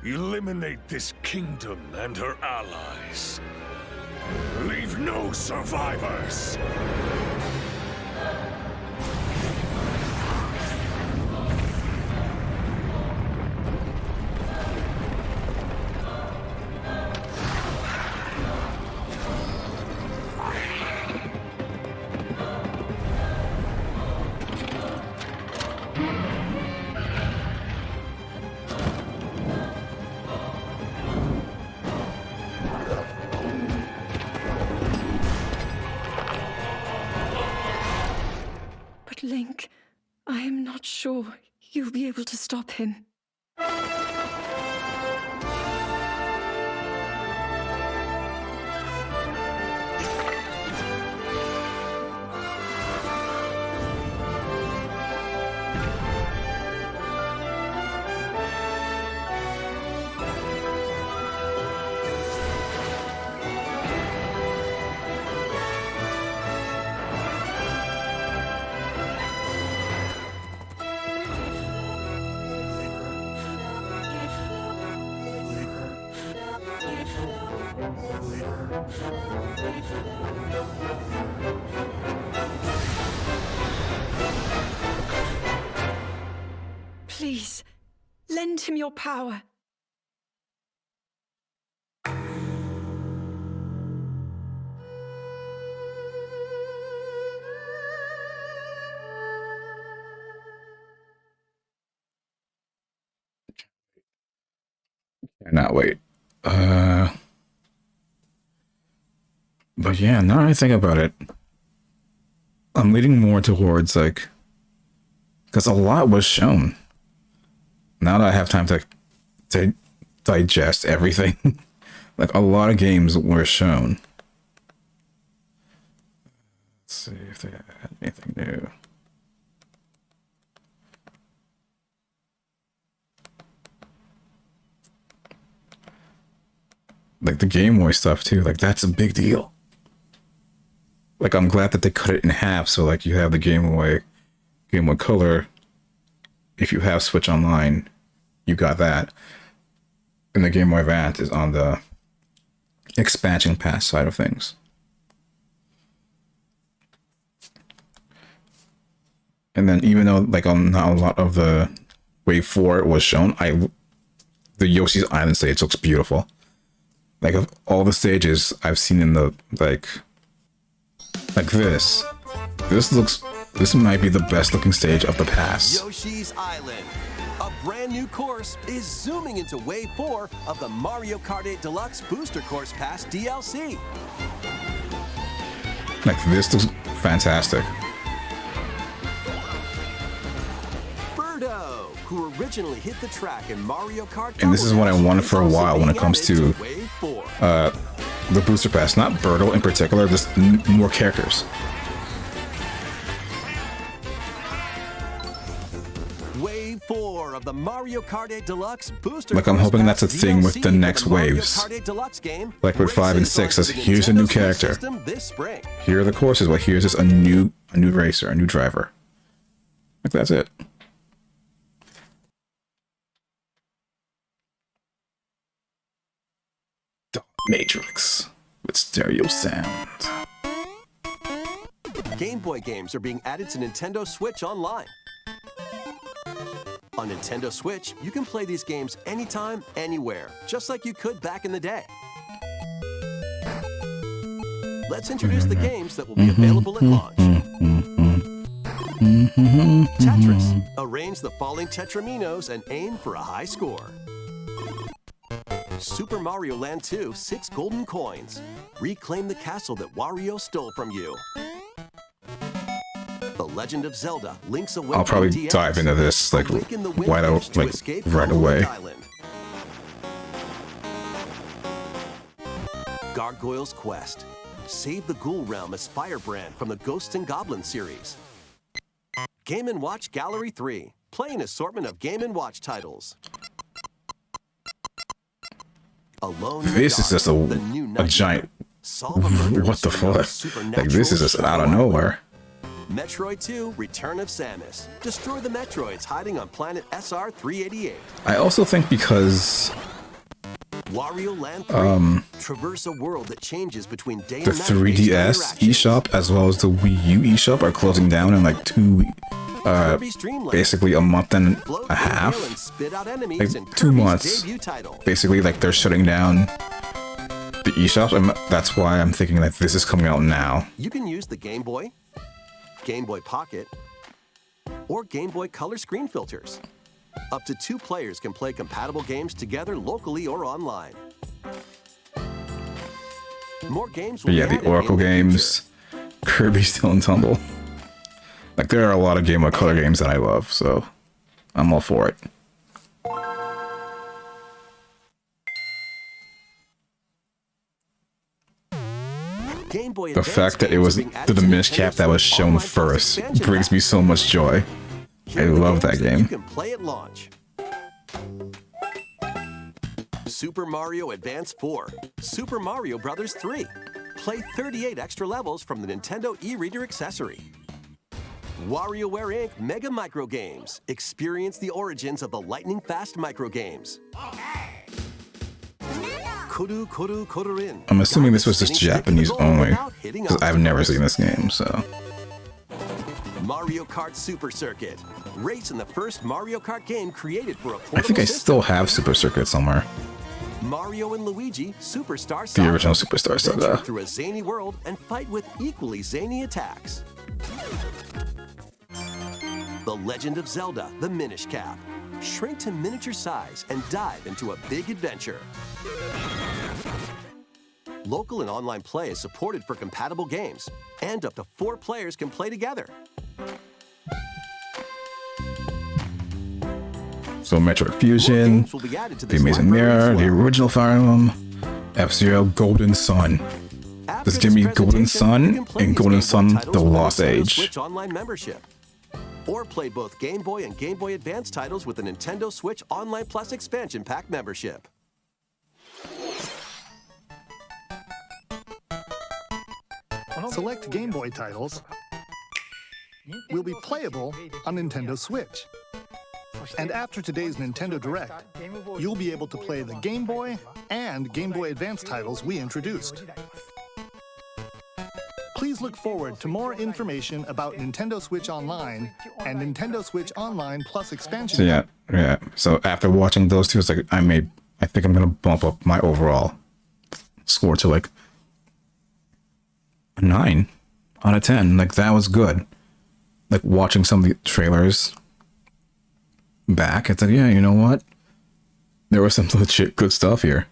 Eliminate this kingdom and her allies. Leave no survivors. Link, I am not sure you'll be able to stop him. Please, lend him your power. Cannot wait. But yeah, now that I think about it, I'm leaning more towards like, because a lot was shown. Now that I have time to digest everything, like a lot of games were shown. Let's see if they had anything new. Like the Game Boy stuff too, like that's a big deal. Like I'm glad that they cut it in half, so like you have the Game Boy Color. If you have Switch Online, you got that. And the Game Boy Advance is on the expansion pass side of things. And then even though like not a lot of the Wave 4 was shown, the Yoshi's Island stage looks beautiful. Like of all the stages I've seen in the like Like this. This might be the best looking stage of the pass. Yoshi's Island. A brand new course is zooming into Wave 4 of the Mario Kart 8 Deluxe Booster Course Pass DLC. Like this looks fantastic. Birdo, who originally hit the track in Mario Kart. And this is what I wanted for a while when it comes to the booster pass. Not Birdo in particular, just more characters. Wave 4 of the Mario Kart 8 Deluxe Booster. Like I'm hoping that's a thing with the next waves. Like with 5 and 6, as here's a new character. Here are the courses, but here's just a new racer, a new driver. Like that's it. Matrix with stereo sound. Game Boy games are being added to Nintendo Switch Online. On Nintendo Switch, you can play these games anytime, anywhere, just like you could back in the day. Let's introduce the games that will be available at launch. Tetris. Arrange the falling Tetraminos and aim for a high score. Super Mario Land 2, 6 golden coins. Reclaim the castle that Wario stole from you. The Legend of Zelda, Link's Awakening. I'll probably dive into this like right away. Gargoyle's Quest. Save the Ghoul Realm as Firebrand from the Ghosts and Goblins series. Game & Watch Gallery 3. Play an assortment of Game & Watch titles. This is just a giant. What the fuck? Like this is just out of nowhere. Metroid 2: Return of Samus. Destroy the Metroids hiding on planet SR-388. I also think because Wario Land 3. Traverse a world that changes between day the and night. 3DS eShop as well as the Wii U eShop are closing down in like basically a month and a half, like 2 months. Basically, like they're shutting down the eShops, and that's why I'm thinking that this is coming out now. You can use the Game Boy, Game Boy Pocket, or Game Boy Color screen filters. Up to 2 players can play compatible games together locally or online. More games will But yeah, be the added Oracle in the games, Kirby Still and Tumble. Like there are a lot of Game Boy Color games that I love, so I'm all for it. Game Boy The fact that it was the Minish Cap that was shown first brings me so much joy. I love that You game. can play at launch. Super Mario Advance 4, Super Mario Bros. 3. Play 38 extra levels from the Nintendo e-reader accessory. WarioWare Inc. Mega Micro Games. Experience the origins of the lightning-fast micro games. Koru Koru Korurin. I'm assuming this was just Japanese only, because I've never seen this game, so. Mario Kart Super Circuit. Race in the first Mario Kart game created for a portable I think I system. still have Super Circuit somewhere. Mario and Luigi Superstar The Saga. original Superstar Venture Saga. through a zany world and fight with equally zany attacks. The Legend of Zelda, the Minish Cap. Shrink to miniature size and dive into a big adventure. Local and online play is supported for compatible games, and up to 4 players can play together. So Metroid Fusion, The Amazing Mirror, the original Fire Emblem, F-Zero, Golden Sun. Just give me Golden Sun and Golden Sun The Lost Age. Switch Online membership. Or play both Game Boy and Game Boy Advance titles with the Nintendo Switch Online Plus Expansion Pack membership. Select Game Boy titles will be playable on Nintendo Switch. And after today's Nintendo Direct, you'll be able to play the Game Boy and Game Boy Advance titles we introduced. Please look forward to more information about Nintendo Switch Online and Nintendo Switch Online Plus expansion. So yeah. So after watching those two, it's like I think I'm gonna bump up my overall score to like a 9. out of 10. Like, that was good. Like, watching some of the trailers back, it's like, yeah, you know what? There was some legit good stuff here.